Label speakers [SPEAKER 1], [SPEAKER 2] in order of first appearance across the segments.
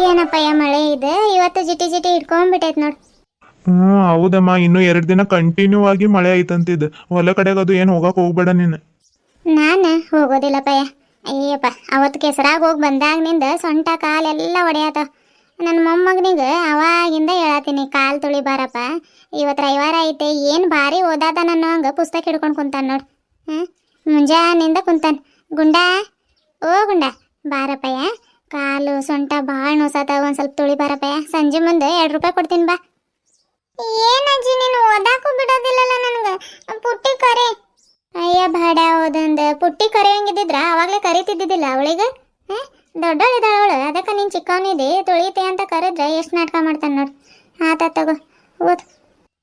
[SPEAKER 1] ಏನಪ್ಪಯ್ಯ ಮಳೆ ಇದೆ ಇವತ್ತು ಜಿಟಿ ಜಿಟಿ ಹಿಡ್ಕೊಂಡ್ಬಿಟ್ಟೈತ್ ನೋಡ್.
[SPEAKER 2] ಹೌದಮ್ಮ, ಇನ್ನು 2 ದಿನ ಕಂಟಿನ್ಯೂ ಆಗಿ ಮಳೆ ಐತಂತಿದ್. ಹೊಲ ಕಡೆಗದು ಏನು ಹೋಗಕ್ ಹೋಗ್ಬೇಡ ನೀನು.
[SPEAKER 1] ನಾನು ಹೋಗೋದಿಲ್ಲಪ್ಪಯ್ಯ. ಅಯ್ಯಪ್ಪ, ಅವತ್ತು ಕೆಸರಾಗ ಹೋಗಿ ಬಂದಾಗಿನಿಂದ ಸೊಂಟ ಕಾಲೆಲ್ಲ ಒಡೆಯಾತ. ನನ್ನ ಮೊಮ್ಮಗನಿಗೆ ಅವಾಗಿಂದ ಹೇಳತ್ತೀನಿ ಕಾಲು ತುಳಿ ಬಾರಪ್ಪ, ಇವತ್ತು ರವಿವಾರ ಐತೆ, ಏನು ಭಾರಿ ಓದಾತ ನನ್ನ ಹಂಗೆ ಪುಸ್ತಕ ಹಿಡ್ಕೊಂಡು ಕುಂತಾನ ನೋಡು. ಮುಂಜಾನಿಂದ ಕುಂತಾನ. ಗುಂಡಾ, ಓ ಗುಂಡ, ಬಾರಪ್ಪಯ್ಯ, ಕಾಲು ಸೊಂಟ ಭಾಳ ನೋಸಾತ, ಒಂದು ಸ್ವಲ್ಪ ತುಳಿ ಬಾರಪ್ಪಯ್ಯ, ಸಂಜೆ ಮುಂದೆ 2 ರೂಪಾಯಿ ಕೊಡ್ತೀನಿ ಬಾ. ಏನಜ್ಜಿ ನೀನು ಓದಾಕು ಬಿಡೋದಿಲ್ಲಲ್ಲ ನನಗೆ, ಪುಟ್ಟಿ ಕರೆ. ಅಯ್ಯ ಬಾಡ ಓದಂದ ಪುಟ್ಟಿ ಕರೆಯಂಗಿದ್ದಿದ್ರ ಅವಾಗಲೇ ಕರಿತಿದ್ದಿದ್ದಿಲ್ಲ ಅವಳಿಗೆ. ದೊಡ್ಡವಳಿದಾಳ ಅವಳು, ಅದಕ್ಕೆ ನೀನು ಚಿಕ್ಕವನಿದೆ ತುಳಿತೆ ಅಂತ ಕರೆದ್ರೆ ಎಷ್ಟು ನಾಟಕ ಮಾಡ್ತಾನೆ ನೋಡಿ. ಆತ ತಗೋ ಓದ್.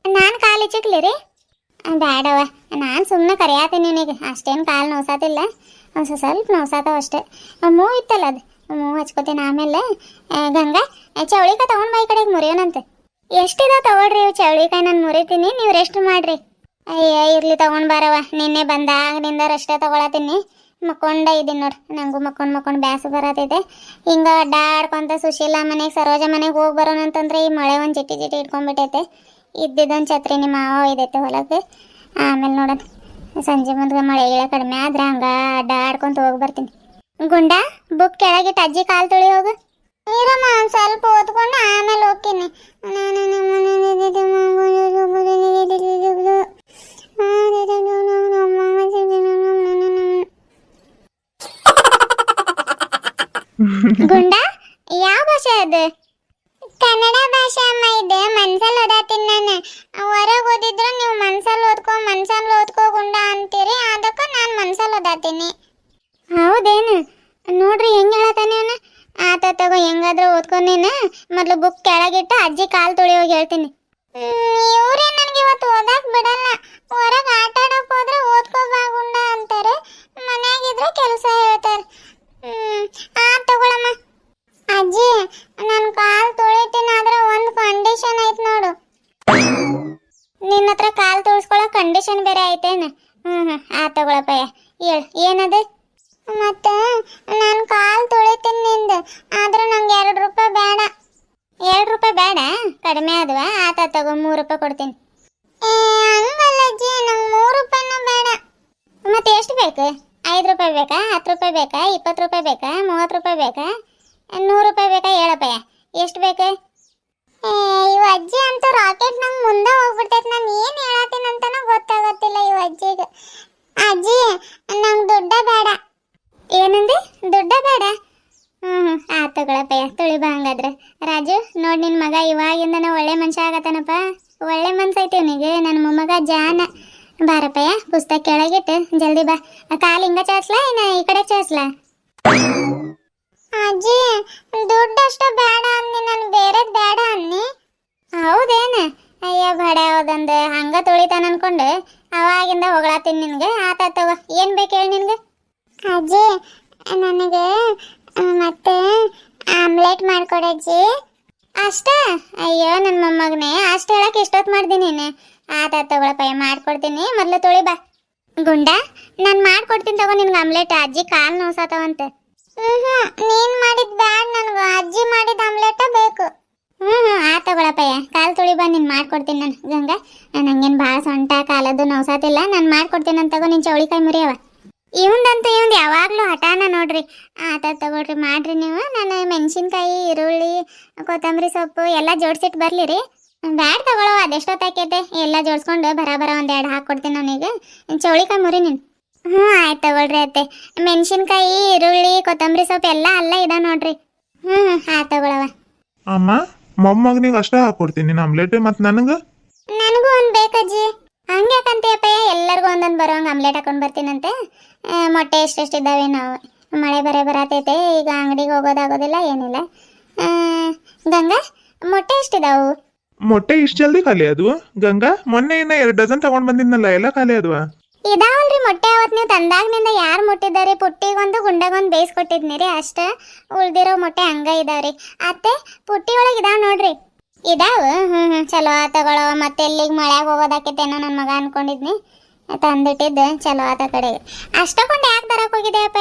[SPEAKER 1] ನಾನು ಕಾಲು ಚಿಕ್ಲಿ ರೀ? ಬೇಡವ, ನಾನು ಸುಮ್ಮನೆ ಕರೆಯಾತೀನಿ ನಿನಗೆ, ಅಷ್ಟೇನು ಕಾಲು ನೋಸಾತಿಲ್ಲ, ಒಂದು ಸ್ವಲ್ಪ ನೋಸಾತವ ಅಷ್ಟೇ. ಮೂವು ಇತ್ತಲ್ಲ, ಅದು ಮೂವು ಹಚ್ಕೋತೀನಿ. ಆಮೇಲೆ ಗಂಗಾ ಚೌಳಿಕಾಯಿ ತೊಗೊಂಡು ಬಾ, ಈ ಕಡೆಗೆ ಮುರಿಯೋಣಂತೆ. ಎಷ್ಟಿದಾವ ತಗೊಳ್ರಿ ಇವು ಚೌಳಿಕಾಯಿ, ನಾನು ಮುರಿತೀನಿ, ನೀವು ರೆಸ್ಟ್ ಮಾಡ್ರಿ. ಅಯ್ಯ ಇರ್ಲಿ, ತಗೊಂಡ್ ಬಾರವ, ನಿನ್ನೆ ಬಂದಾಗನಿಂದ ರಷ್ಟೇ ತಗೊಳತೀನಿ. ಮಕ್ಕೊಂಡ ಇದ್ದೀನಿ ನೋಡ್ರಿ, ನಂಗೂ ಮಕ್ಕೊಂಡು ಬ್ಯಾಸ ಬರತೈತೆ. ಹಿಂಗೆ ಅಡ್ಡಾಡ್ಕೊಂತ ಸುಶೀಲ ಮನೆಗೆ ಸರೋಜ ಮನೆಗೆ ಹೋಗಿ ಬರೋಣ ಅಂತಂದ್ರೆ ಈ ಮಳೆ ಒಂದು ಜಿಟಿ ಜಿಟಿ ಇಟ್ಕೊಂಡ್ಬಿಟ್ಟೈತೆ. ಇದ್ದಿದ್ದೊಂದು ಛತ್ರಿ ನಿಮ್ಮ ಮಾವ ಒಯ್ದೈತೆ ಹೊಲಕ್ಕೆ. ಆಮೇಲೆ ನೋಡೋಣ, ಸಂಜೆ ಮುಂದೆ ಮಳೆ ಗಿಳ ಕಡಿಮೆ ಆದ್ರೆ ಹಂಗೆ ಅಡ್ಡಾಡ್ಕೊಂತ ಹೋಗಿ ಬರ್ತೀನಿ. ಗುಂಡ, ಬುಕ್ ಕೆಳಗಿಟ್ಟು ಅಜ್ಜಿ ಕಾಲು ತುಳಿ ಹೋಗು. ನೀರಮ್ಮ ಒಂದು ಸ್ವಲ್ಪ ಓದ್ಕೊಂಡು ಆಮೇಲೆ ಹೋಗ್ತೀನಿ. ಗುಂಡ, ಯಾವ ಭಾಷೆ ಅದು? ಕನ್ನಡ ಭಾಷೆ ಅಮ್ಮ. ಇದೆ ಮನ್ಸಲ್ಲಿ ಓದಾತೀನಿ ನಾನು. ಹೊರಗೆ ಓದಿದ್ರು ನೀವು ಮನ್ಸಲ್ಲಿ ಓದ್ಕೋ ಗುಂಡ ಅಂತೀರಿ, ಅದಕ್ಕೆ ನಾನು ಮನ್ಸಲ್ಲಿ ಓದಾತೀನಿ. ಹೌದೇನು? ನೋಡ್ರಿ ಹೆಂಗೆ ಹೇಳತ್ತಾನೆ ಅವನು. ಆತ ತಗೋ, ಹೆಂಗಾದ್ರೂ ಓದ್ಕೊಂಡೇನ. ಮೊದಲು ಬುಕ್ ಕೆಳಗಿಟ್ಟು ಅಜ್ಜಿ ಕಾಲು ತುಳಿ ಹೋಗಿ ಹೇಳ್ತೀನಿ. ಇವರೇ ನನಗೆ ಇವತ್ತು ಓದಾಕ್ ಬಿಡಲ್ಲ. ಹೊರಗೆ ಆಟ ಆಡೋಕೆ ಹೋದ್ರೆ ಓದ್ಕೋಬಾ ಗುಂಡ ಅಂತಾರೆ, ಮನೆಯಾಗಿದ್ರೆ ಕೆಲಸ ಹೇಳ್ತಾರೆ. ತಗೊಳಮ್ಮ. ಅಜ್ಜಿ, ನಾನು ಕಾಲು ತೊಳಿತೀನಿ, ಆದ್ರೆ ಒಂದು ಕಂಡೀಷನ್ ಐತೆ ನೋಡು. ನಿನ್ನ ಹತ್ರ ಕಾಲು ತೊಳ್ಸ್ಕೊಳ್ಳೋ ಕಂಡೀಷನ್ ಬೇರೆ ಐತೇನು? ತಗೊಳಪ್ಪಯ್ಯ, ಹೇಳು ಏನದು? ಮತ್ತೆ ನಾನು ಕಾಲು ತೊಳಿತೀನಿ ನಿಂದು, ಆದ್ರೆ ನಂಗೆ 2 ರೂಪಾಯಿ ಬೇಡ. 2 ರೂಪಾಯಿ ಬೇಡ? ಕಡಿಮೆ ಆದ್ವಾ? ಆತ ತಗೋ, 3 ರೂಪಾಯಿ ಕೊಡ್ತೀನಿ. ಹಂಗಲ್ಲ ಅಜ್ಜಿ, ನಂಗೆ 3 ರೂಪಾಯಿನೂ ಬೇಡ. ಮತ್ತೆ ಎಷ್ಟು ಬೇಕು? 5 ರೂಪಾಯಿ ಬೇಕಾ? 10 ರೂಪಾಯಿ ಬೇಕಾ? 20 ರೂಪಾಯಿ ಬೇಕಾ? 30 ರೂಪಾಯಿ ಬೇಕಾ? 100 ರೂಪಾಯಿ ಬೇಕಾ? ಹೇಳಪ್ಪಯ್ಯ, ಎಷ್ಟು ಬೇಕು? ಇವ ಅಜ್ಜಿ ಅಂತೂ ರಾಕೆಟ್ ನಂಗೆ ಮುಂದೆ ಹೋಗ್ಬಿಡ್ತೈತೆ. ನಾನು ಏನು ಹೇಳತ್ತೀನಿ ಅಂತಾನೂ ಗೊತ್ತಾಗತ್ತಿಲ್ಲ ಇವ ಅಜ್ಜಿಗೆ. ಅಜ್ಜಿ, ನಂಗೆ ದುಡ್ಡ ಬೇಡ. ಏನಂದೆ? ದುಡ್ಡ ಬೇಡ? ತಗೊಳಪ್ಪಯ್ಯ, ತುಳಿಬಾ ಹಂಗಾದ್ರೆ. ರಾಜು, ನೋಡಿ ನಿನ್ನ ಮಗ ಇವಾಗಿಂದನ ಒಳ್ಳೆ ಮನುಷ್ಯ ಆಗತ್ತಾನಪ್ಪ. ಒಳ್ಳೆ ಮನ್ಸೈತಿ ಅವನಿಗೆ, ನನ್ನ ಮೊಮ್ಮಗ ಜಾನ. ಬಾರಪ್ಪಯ್ಯ, ಪುಸ್ತಕ ಕೆಳಗಿಟ್ಟು ಜಲ್ದಿ ಬಾ. ಕಾಲು ಹಿಂಗ ಚಾಚ್ಲಾ ಇನ್ನ ಈ ಕಡೆ ಚಾಚ್ಲಾ? ಅಜ್ಜಿ, ದುಡ್ಡು ಅಷ್ಟ ಬೇಡ ಅನ್ನಿ, ನಾನು ಬೇರೆದ್ ಬೇಡ ಅನ್ನಿ. ಹೌದೇನು? ಅಯ್ಯ ಬೇಡ ಹೋದಂದು ಹಂಗ ತೊಳಿತಾನ ಅನ್ಕೊಂಡು ಅವಾಗಿಂದ ಹೊಗಳತ್ತೀನಿ ನಿನ್ಗೆ. ಆತ ತಗೋ, ಏನು ಬೇಕು ಹೇಳಿ ನಿನ್ಗೆ? ಅಜ್ಜಿ, ನನಗೆ ಮತ್ತೆ ಆಮ್ಲೆಟ್ ಮಾಡ್ಕೊಡಜ್ಜಿ. ಅಷ್ಟ? ಅಯ್ಯೋ ನನ್ನ ಮೊಮ್ಮಗನೇ, ಅಷ್ಟು ಹೇಳಕ್ಕೆ ಎಷ್ಟೊತ್ತು ಮಾಡ್ತೀನಿ ನೀನು. ಆತ ತಗೊಳಪ್ಪಯ್ಯ, ಮಾಡ್ಕೊಡ್ತೀನಿ, ಮೊದಲು ತೊಳಿ ಬಾ. ಗುಂಡ, ನಾನು ಮಾಡ್ಕೊಡ್ತೀನಿ ತಗೋ ನಿನ್ಗೆ ಆಮ್ಲೆಟ್. ಅಜ್ಜಿ ಕಾಲು ನೋಸಾತವಂತೆ. ನೀನು ಮಾಡಿದ ಬ್ಯಾಡ ನನಗೆ, ಅಜ್ಜಿ ಮಾಡಿದ ಆಮ್ಲೆಟ ಬೇಕು. ತಗೊಳಪ್ಪಯ್ಯ, ಕಾಲು ತೊಳಿ ಬಾ, ನೀನು ಮಾಡ್ಕೊಡ್ತೀನಿ ನಾನು. ಗಂಗಾ, ನಂಗೇನು ಭಾಳ ಸೊಂಟ ಕಾಲದ್ದು ನೋಸಾತಿಲ್ಲ, ನಾನು ಮಾಡ್ಕೊಡ್ತೀನಿ ಅಂತ ತಗೋ. ನಿನ್ನ ಚೌಳಿಕಾಯಿ ಮುರಿಯವ. ಇವಂದಂತೂ ಯಾವಾಗಲೂ ಹಠಾನ ನೋಡ್ರಿ. ಆತ ತಗೊಳ್ರಿ, ಮಾಡ್ರಿ ನೀವು. ನಾನು ಮೆಣಸಿನ್ಕಾಯಿ, ಈರುಳ್ಳಿ, ಕೊತ್ತಂಬರಿ ಸೊಪ್ಪು ಎಲ್ಲ ಜೋಡಿಸಿಟ್ಟು ಬರಲಿ ರೀ. ಬ್ಯಾಡ ತಗೊಳ್ಳೋ, ಅದೆಷ್ಟೊತ್ತಾಕೈತೆ ಎಲ್ಲ ಜೋಡಿಸ್ಕೊಂಡು ಬರ 1-2 ಹಾಕ್ಕೊಡ್ತೀನಿ ಅವನಿಗೆ. ಚೌಳಿಕಾಯಿ ಮುರಿ ನೀನು. ಆಯ್ತು ತಗೊಳ್ರಿ ಅತ್ತೆ. ಮೆಣಸಿನ್ಕಾಯಿ, ಈರುಳ್ಳಿ, ಕೊತ್ತಂಬರಿ ಸೊಪ್ಪು ಎಲ್ಲ ಅಲ್ಲ ಇದ ನೋಡ್ರಿ. ತಗೊಳವ.
[SPEAKER 2] ಅಮ್ಮ, ಮೊಮ್ಮಗನಿಗೆ ಅಷ್ಟೇ ಹಾಕೊಡ್ತೀನಿ ಆಮ್ಲೆಟ್, ಮತ್ತು ನನಗೂ
[SPEAKER 1] ಒಂದು ಬೇಕಜ್ಜಿ. ಹಂಗೆ ಯಾಕಂತೀಯಪ್ಪಯ್ಯ, ಎಲ್ಲರಿಗೂ ಒಂದೊಂದು ಬರೋಂಗೆ ಆಮ್ಲೆಟ್ ಹಾಕೊಂಡು ಬರ್ತೀನಂತೆ. ಮೊಟ್ಟೆ ಎಷ್ಟೆಷ್ಟಿದ್ದಾವೆ ನಾವು, ಮಳೆ ಬರತೈತೆ, ಈಗ ಅಂಗಡಿಗೆ ಹೋಗೋದಾಗೋದಿಲ್ಲ, ಏನಿಲ್ಲ. ಗಂಗಾ, ಮೊಟ್ಟೆ ಎಷ್ಟಿದಾವು?
[SPEAKER 2] ಮೊಟ್ಟೆ ಇಷ್ಟು ಜಲ್ದಿ ಖಾಲಿ ಆದ್ವು ಗಂಗಾ? ಮೊನ್ನೆ ಇನ್ನ 2 ಡಜನ್ ತಗೊಂಡ್ ಬಂದಿದ್ನಲ್ಲ, ಎಲ್ಲ ಖಾಲಿ ಆದ್ವಾ?
[SPEAKER 1] ಇದಾವಲ್ರಿ ಮೊಟ್ಟೆ. ಅವತ್ತು ನೀವು ತಂದಾಗ್ನಿಂದ ಯಾರು ಮುಟ್ಟಿದ್ದಾರೆ? ಪುಟ್ಟಿಗೊಂದು ಗುಂಡಗೊಂದು ಬೇಯಿಸ್ಕೊಟ್ಟಿದ್ನಿ ರೀ, ಅಷ್ಟೇ. ಉಳ್ದಿರೋ ಮೊಟ್ಟೆ ಹಂಗ ಇದಾವ್ರಿ. ಅತ್ತೆ, ಪುಟ್ಟಿ ಒಳಗೆ ಇದಾವ ನೋಡ್ರಿ. ಇದಾವ? ಚಲೋ ತಗೊಳವ. ಮತ್ತೆ ಎಲ್ಲಿಗೆ ಮಳ್ಯಾಗ ಹೋಗೋದಾಕೈತೇನೋ ನನ್ನ ಮಗ ಅನ್ಕೊಂಡಿದ್ನಿ. ತಂದಿಟ್ಟಿದ್ದು ಚಲೋ ಆತ ಕಡೆಗೆ. ಅಷ್ಟಕ್ಕೊಂದು ಯಾಕೆ ತರಕ್ಕೆ ಹೋಗಿದೆ ಅಪ್ಪ?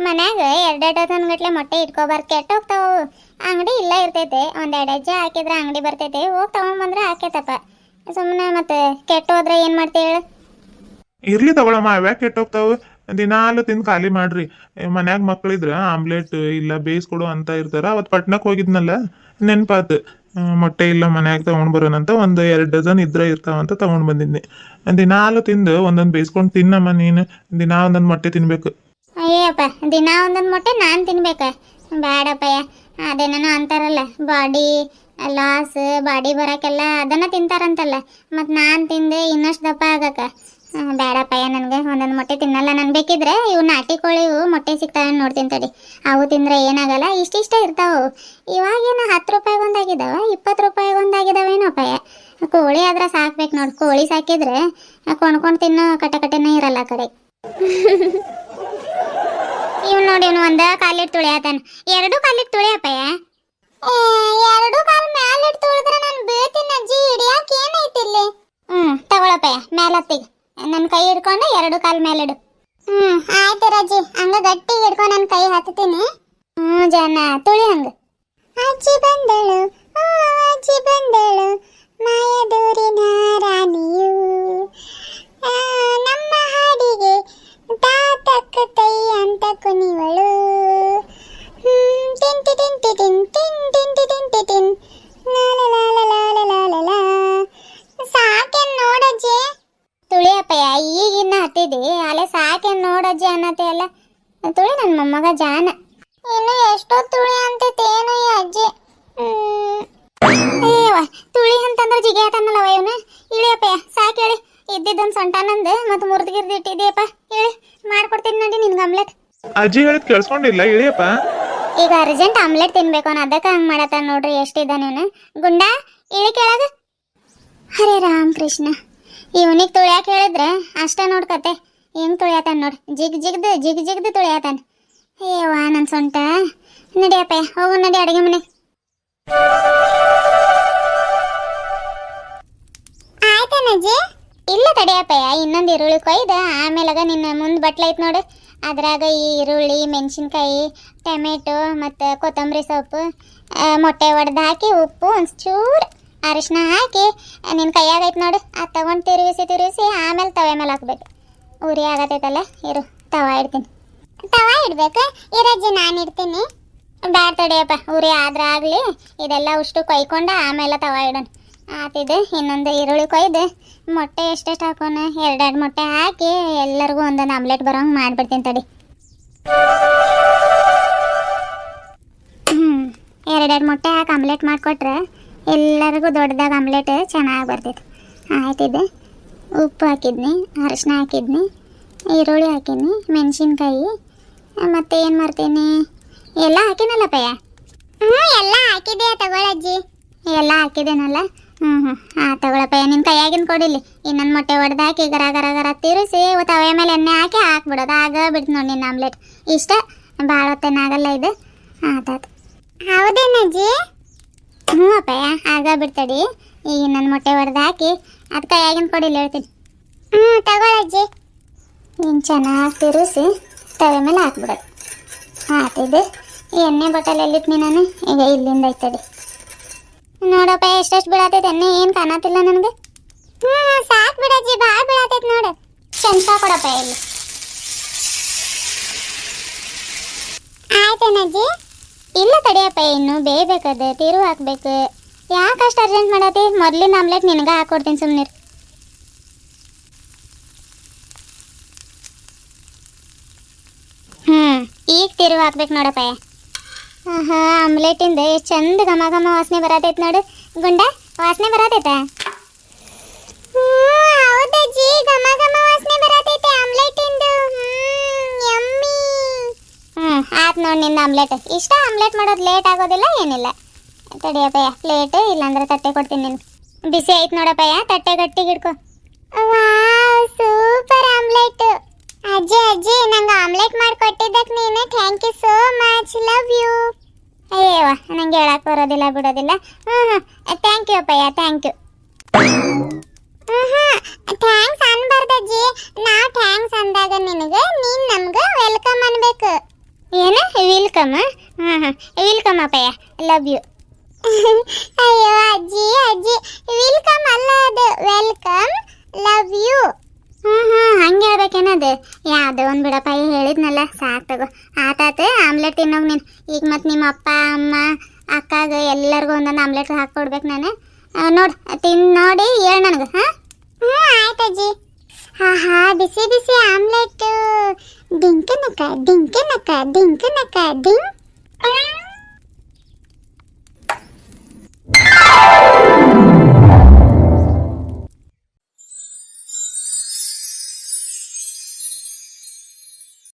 [SPEAKER 1] ಮನ್ಯಾಗ 2 ಡಜನ್ ಗಟ್ಲೆ ಮೊಟ್ಟೆ ಇಟ್ಕೋಬಾರ್ದು, ಕೆಟ್ಟ ಹೋಗ್ತಾವು. ಅಂಗಡಿ ಇಲ್ಲ ಇರ್ತೈತೆ, 1-2 ಹೆಜ್ಜೆ ಹಾಕಿದ್ರೆ ಅಂಗಡಿ ಬರ್ತೈತೆ, ಹೋಗಿ ತಗೊಂಡ್ಬಂದ್ರೆ ಹಾಕೈತಪ್ಪ. ಸುಮ್ಮನೆ ಮತ್ತೆ ಕೆಟ್ಟು ಹೋದ್ರೆ ಏನು ಮಾಡ್ತೀವಿ ಹೇಳು?
[SPEAKER 2] ಇರ್ಲಿ ತಗೊಳಮ್ಮ, ಅವ್ಯಾಕೆ ಕೆಟ್ಟೋಗ್ತಾವ? ದಿನಾಲು ತಿಂದು ಖಾಲಿ ಮಾಡ್ರಿ. ಮನ್ಯಾಗ ಮಕ್ಳಿದ್ರ ಆಮ್ಲೆಟ್ ಇಲ್ಲ ಬೇಯಿಸ್ಕೊಡು ಅಂತ ಇರ್ತಾರ. ಅವತ್ತು ಪಟ್ನಕ್ಕೆ ಹೋಗಿದ್ನಲ್ಲ, ನೆನ್ಪಾತು. ಮೊಟ್ಟೆ ಇಲ್ಲ ಮನ್ಯಾಗ ತಗೊಂಡ್ ಬರೋಣಂತ 1-2 ಡಜನ್ ಇದ್ರೆ ಇರ್ತಾವಂತ ತಗೊಂಡ್ ಬಂದಿದ್ನಿ. ದಿನಾಲು ತಿಂದು ಒಂದೊಂದು ಬೇಯಿಸ್ಕೊಂಡು ತಿನ್ನಮ್ಮ ನೀನು. ದಿನಾ ಒಂದೊಂದು ಮೊಟ್ಟೆ ತಿನ್ಬೇಕು.
[SPEAKER 1] ಅಯ್ಯಪ್ಪ, ದಿನ ಒಂದೊಂದು ಮೊಟ್ಟೆ ನಾನು ತಿನ್ಬೇಕ? ಬೇಡಪ್ಪಯ್ಯ. ಅದೇನೇನೋ ಅಂತಾರಲ್ಲ, ಬಾಡಿ ಲಾಸ್, ಬಾಡಿ ಬರೋಕ್ಕೆಲ್ಲ ಅದನ್ನು ತಿಂತಾರಂತಲ್ಲ. ಮತ್ತು ನಾನು ತಿಂದು ಇನ್ನಷ್ಟು ದಪ್ಪ ಆಗಕ್ಕ ಬೇಡಪ್ಪಯ್ಯ. ನನಗೆ ಒಂದೊಂದು ಮೊಟ್ಟೆ ತಿನ್ನಲ್ಲ ನಾನು. ಬೇಕಿದ್ರೆ ಇವು ನಾಟಿ ಕೋಳಿವು ಮೊಟ್ಟೆ ಸಿಗ್ತಾವೆ ನೋಡ್ತೀನಿ ತಡಿ. ಅವು ತಿಂದರೆ ಏನಾಗಲ್ಲ, ಇಷ್ಟಿಷ್ಟ ಇರ್ತಾವೆ. ಇವಾಗೇನು 10 ರೂಪಾಯಿಗೆ ಒಂದಾಗಿದ್ದಾವೆ, 20 ರೂಪಾಯಿಗೆ ಒಂದಾಗಿದ್ದಾವೇನಪ್ಪಯ್ಯ. ಕೋಳಿ ಆದ್ರೆ ಸಾಕ್ಬೇಕು ನೋಡಿ. ಕೋಳಿ ಸಾಕಿದ್ರೆ ಕೊಂಡ್ಕೊಂಡು ತಿನ್ನೋ ಕಟಕಟೆನೇ ಇರಲ್ಲ ಆ ಕಡೆ. ಇವ್ ನೋಡಿ, ಇವನು ಒಂದ ಕಾಲಿಟ್ಟು ತುಳಿಯತಾನ, 2 ಕಾಲಿಟ್ಟು ತುಳಿಯಪ್ಪಯ್ಯ. 2 ಕಾಲು ಮ್ಯಾಲಿಟ್ಟು ತುಳಿದ್ರೆ ನಾನು ಬೀಳ್ತೀನಿ ಅಜ್ಜಿ. ಹಿಡಿಯಾಕೆ ಏನೈತಿ ಇಲ್ಲಿ? ತಗೊಳಪ್ಪಯ್ಯ, ಮ್ಯಾಲತ್ತಿಗೆ ನನ್ನ ಕೈ ಹಿಡ್ಕೊಂಡು 2 ಕಾಲು ಮೇಲಿಡು. ಆಯ್ತು ರಜ್ಜಿ, ಹಂಗ ಗಟ್ಟಿಗೆ ಹಿಡ್ಕೊಂಡು ನನ್ನ ಕೈ ಹತ್ತೀನಿ. ಜನ ತುಳಿ ಹಂಗ. ಅಜ್ಜಿ ಬಂದಳು, ಅಜ್ಜಿ ಬಂದಳು, ಮಾಯದೂರಿನ ರಾಣಿಯು, ನಮ್ಮ ಹಾಡಿಗೆ ತಾತಕ್ಕ ತೈ ಅಂತ ಕುಣಿವಳು. ಟಿಂಟಿ ಟಿಂಟಿ ಟಿನ್ ಟಿನ್ ಟಿಂಟಿ ಟಿಂಟಿ ಟಿನ್ ಲಾಲ. ಸಾಕೇನ್ ನೋಡಜ್ಜಿ? ತುಳಿಯಪ್ಪಯ್ಯ, ಈಗಿನ್ನ ಹತ್ತಿದಿ ಅಲ್ಲೇ ಸಾಕೇನ್ ನೋಡಜ್ಜಿ ಅನ್ನತ್ತೆ ಅಲ್ಲ. ತುಳಿ ನನ್ನ ಮೊಮ್ಮಗ ಜಾನ. ಇನ್ನು ಎಷ್ಟೋ ತುಳಿ ಅಂತೇನು ಈ ಅಜ್ಜಿ. ಏವ ತುಳಿ ಅಂತಂದ್ರೆ ಜಿಗಿ ಆತನಲ್ಲವ ಇವನು. ಇಳಿಯಪ್ಪಯ್ಯ, ಸಾಕು ಹೇಳಿ. ಇದ್ದಿದ್ದೊಂದು ಸೊಂಟ ನಂದು ಮತ್ತು ಮುರಿದ್ಗಿರ್ದು ಇಟ್ಟಿದ್ದೀಯಪ್ಪ. ಹೇಳಿ, ಮಾಡ್ಕೊಡ್ತೀನಿ ನೋಡಿ ನಿನ್ಗೆ ಆಮ್ಲೆಟ್.
[SPEAKER 2] ಅಜ್ಜಿ ಹೇಳಿದ್ ಕೇಳಿಸ್ಕೊಂಡಿಲ್ಲ, ಇಳಿಯಪ್ಪ.
[SPEAKER 1] ಈಗ ಅರ್ಜೆಂಟ್ ಆಮ್ಲೆಟ್ ತಿನ್ಬೇಕು ಅವ್ನು, ಅದಕ್ಕೆ ಹಂಗೆ ಮಾಡತ್ತ ನೋಡ್ರಿ. ಎಷ್ಟಿದ್ದ ನೀನು ಗುಂಡ, ಇಳಿ ಕೆಳಗ. ಹರೇ ರಾಮ್ ಕೃಷ್ಣ. ಇವನಿಗೆ ತುಳಿಯಾಕೆ ಹೇಳಿದ್ರೆ ಅಷ್ಟ ನೋಡ್ಕತೆ ಹೆಂಗೆ ತುಳಿಯತಾನ ನೋಡಿ. ಜಿಗ್ ಜಿಗ್ದು ತುಳಿಯತಾನ. ಏವಾ ನನ್ನ ಸೊಂಟ. ನಡಿಯಪ್ಪ, ಹೋಗು ನಡಿ ಅಡುಗೆ ಮನೆ. ಆಯ್ತೇನಜ್ಜಿ? ಇಲ್ಲ ತಡಿಯಪ್ಪಯ್ಯ, ಇನ್ನೊಂದು ಈರುಳ್ಳಿ ಕೊಯ್ದು ಆಮೇಲಾಗ ನಿನ್ನ ಮುಂದೆ ಬಟ್ಲ ಐತೆ ನೋಡು. ಅದ್ರಾಗ ಈ ಈರುಳ್ಳಿ, ಮೆಣಸಿನ್ಕಾಯಿ, ಟೊಮೆಟೊ ಮತ್ತು ಕೊತ್ತಂಬರಿ ಸೊಪ್ಪು, ಮೊಟ್ಟೆ ಒಡೆದು ಹಾಕಿ, ಉಪ್ಪು, ಒಂದು ಚೂರು ಅರಿಶಿನ ಹಾಕಿ ನಿನ್ನ ಕೈಯಾಗೈತೆ ನೋಡು. ಅದು ತಗೊಂಡು ತಿರುಗಿಸಿ ಆಮೇಲೆ ತವೆ ಮೇಲೆ ಹಾಕ್ಬೇಕು. ಉರಿ ಆಗತೈತಲ್ಲ, ಇರು ತವಾ ಇಡ್ತೀನಿ. ತವಾ ಇಡ್ಬೇಕು ಇರಜ್ಜಿ, ನಾನು ಇಡ್ತೀನಿ. ಬ್ಯಾಡ ತಡಿಯಪ್ಪ, ಉರಿ ಆದ್ರೆ ಆಗಲಿ. ಇದೆಲ್ಲ ಉಷ್ಟು ಕೊಯ್ಕೊಂಡು ಆಮೇಲೆ ತವಾ ಇಡೋಣ. ಆತಿದೆ. ಇನ್ನೊಂದು ಈರುಳ್ಳಿ ಕೊಯ್ದು ಮೊಟ್ಟೆ ಎಷ್ಟೆಷ್ಟು ಹಾಕೋಣ, 2 ಮೊಟ್ಟೆ ಹಾಕಿ ಎಲ್ಲರಿಗೂ ಒಂದೊಂದು ಆಮ್ಲೆಟ್ ಬರೋಂಗೆ ಮಾಡಿಬಿಡ್ತೀನಿ ತಡಿ. 2 ಮೊಟ್ಟೆ ಹಾಕಿ ಆಮ್ಲೆಟ್ ಮಾಡಿಕೊಟ್ರೆ ಎಲ್ಲರಿಗೂ ದೊಡ್ಡದಾಗಿ ಆಮ್ಲೆಟ್ ಚೆನ್ನಾಗಿ ಬರ್ತೈತೆ. ಆಯ್ತಿದೆ. ಉಪ್ಪು ಹಾಕಿದ್ನಿ, ಅರಿಶಿನ ಹಾಕಿದ್ನಿ, ಈರುಳ್ಳಿ ಹಾಕಿದ್ನಿ, ಮೆಣಸಿನ್ಕಾಯಿ, ಮತ್ತೆ ಏನು ಮಾಡ್ತೀನಿ, ಎಲ್ಲ ಹಾಕಿನಲ್ಲಪ್ಪಯ್ಯ. ಎಲ್ಲ ಹಾಕಿದೆ, ತಗೊಳಜ್ಜಿ. ಎಲ್ಲ ಹಾಕಿದ್ದೇನಲ್ಲ. ತಗೊಳಪ್ಪಯ್ಯ, ನಿನ್ನ ಕೈಯಾಗಿನ ಕೊಡಿಲಿ. ಇನ್ನೊಂದು ಮೊಟ್ಟೆ ಒಡೆದು ಹಾಕಿ ಗರ ತಿರುಗಿಸಿ ತವೆ ಮೇಲೆ ಎಣ್ಣೆ ಹಾಕಿ ಹಾಕ್ಬಿಡೋದು. ಆಗ ಬಿಡ್ತು ನೋಡಿ ನಿನ್ನ ಆಮ್ಲೆಟ್. ಇಷ್ಟ, ಭಾಳ ಹೊತ್ತೇನಾಗಲ್ಲ ಇದು. ಆತಾತು. ಹೌದೇನಜ್ಜಿ? ಅಪ್ಪಯ್ಯ, ಆಗ ಬಿಡ್ತಡಿ. ಈಗ ಇನ್ನೊಂದು ಮೊಟ್ಟೆ ಒಡೆದು ಹಾಕಿ ಅದು ಕೈಯಾಗಿನ ಕೊಡಿಲಿ ಹೇಳ್ತೀನಿ. ತಗೊಳಜ್ಜಿ. ನೀನು ಚೆನ್ನಾಗಿ ತಿರುಗಿಸಿ ತವೆ ಮೇಲೆ ಹಾಕ್ಬಿಡೋದು. ಆತಿದೆ. ಎಣ್ಣೆ ಬಟಲ್ ಎಲ್ಲಿತ್ತು ನಾನು? ಈಗ ಇಲ್ಲಿಂದ ಐತಡಿ. ನೋಡಪ್ಪ, ಎಷ್ಟೆಷ್ಟು ಬೀಳತೈತೆ ಎಣ್ಣೆ, ಏನು ಕಾಣತಿಲ್ಲ ನನಗೆ. ಸಾಕು ಬಿಡಜ್ಜಿ, ಭಾಳ ಬೀಳತೈತೆ ನೋಡು. ಚಮಚ ಕೊಡಪ್ಪ ಇಲ್ಲಿ. ಆಯ್ತೇನಜ್ಜಿ? ಇಲ್ಲ ತಡಿಯಪ್ಪ, ಇನ್ನು ಬೇಯಬೇಕದು, ತಿರು ಹಾಕ್ಬೇಕು. ಯಾಕೆ ಅಷ್ಟು ಅರ್ಜೆಂಟ್ ಮಾಡತ್ತಿ? ಮೊದಲಿನ ಆಮ್ಲೆಟ್ ನಿನಗೆ ಹಾಕ್ಕೊಡ್ತೀನಿ, ಸುಮ್ಮನಿರು. ಈಗ ತಿರು ಹಾಕ್ಬೇಕು ನೋಡಪ್ಪ. ಆಮ್ಲೆಟಿಂದ ಎಷ್ಟು ಚಂದ ಘಮ ವಾಸನೆ ಬರತೈತೆ ನೋಡು. ಗುಂಡ, ವಾಸನೆ ಬರತೈತ? ಹೌದಜ್ಜಿ, ಘಮ ವಾಸನೆ ಬರತೈತೆ ಆಮ್ಲೆಟಿಂದ. ಯಮ್ಮಿ. ಆತ್ ನೋಡಿ ನಿಂದ ಆಮ್ಲೆಟ್. ಇಷ್ಟ ಆಮ್ಲೆಟ್ ಮಾಡೋದು ಲೇಟ್ ಆಗೋದಿಲ್ಲ, ಏನಿಲ್ಲ. ತಡಿಯಪ್ಪಯ್ಯ, ಪ್ಲೇಟ್ ಇಲ್ಲಾಂದ್ರೆ ತಟ್ಟೆ ಕೊಡ್ತೀನಿ ನಿನ್ಗೆ. ಬಿಸಿ ಐತೆ ನೋಡಪ್ಪಯ್ಯ, ತಟ್ಟೆ ಗಟ್ಟಿಗೆ ಹಿಡ್ಕೊ. Wow, super omelette. ಅಜ್ಜಿ, ನಂಗೆ ಆಮ್ಲೆಟ್ ಮಾಡಿಕೊಟ್ಟಿದ್ದಕ್ಕೆ ನೀನು thank you so much, love you. ಅಯ್ಯವ, ನಂಗೆ ಹೇಳಕ್ಕೆ ಬರೋದಿಲ್ಲ ಬಿಡೋದಿಲ್ಲ. ಥ್ಯಾಂಕ್ ಯು ಅಪ್ಪಯ್ಯ, ಥ್ಯಾಂಕ್ ಯು. ಥ್ಯಾಂಕ್ಸ್ ಅನ್ಬಾರ್ದಜ್ಜಿ. ನಾವು ಥ್ಯಾಂಕ್ಸ್ ಅಂದಾಗ ನಿನಗೆ ನೀನ್ ನಮ್ಗೆ ವೆಲ್ಕಮ್ ಅನ್ಬೇಕು. ಏನ ವೆಲ್ಕಮ್? ವೆಲ್ಕಮ್ ಅಪ್ಪಯ್ಯ, ಲವ್ ಯು. ಅಯ್ಯೋ ಅಜ್ಜಿ ಅಜ್ಜಿ, ವೆಲ್ಕಮ್ ಅಲ್ಲ ಅದು, ವೆಲ್ಕಮ್ ಲವ್ ಯು. ಹಂಗೆ ಹೇಳ್ಬೇಕೇನದು? ಯಾವ್ದು ಒಂದು ಬಿಡಪ್ಪ, ಹೇಳಿದ್ನಲ್ಲ, ಸಾಕು ತಗೋ. ಆತಾತ, ಆಮ್ಲೆಟ್ ತಿನ್ನೋಗಿ ನೀನು. ಈಗ ಮತ್ತು ನಿಮ್ಮ ಅಪ್ಪ ಅಮ್ಮ ಅಕ್ಕಾಗ ಎಲ್ಲರಿಗೂ ಒಂದೊಂದು ಆಮ್ಲೆಟ್ ಹಾಕ್ಕೊಡ್ಬೇಕು ನಾನು. ನೋಡಿ ತಿಂದು ನೋಡಿ ಹೇಳು ನನಗೆ. ಆಯ್ತು ಅಜ್ಜಿ. ಬಿಸಿ ಬಿಸಿ ಆಮ್ಲೆಟ್. ಡಿಂಕನಕ ಡಿಂಕನಕ ಡಿಂಕನಕ ಡಿಂಕ್.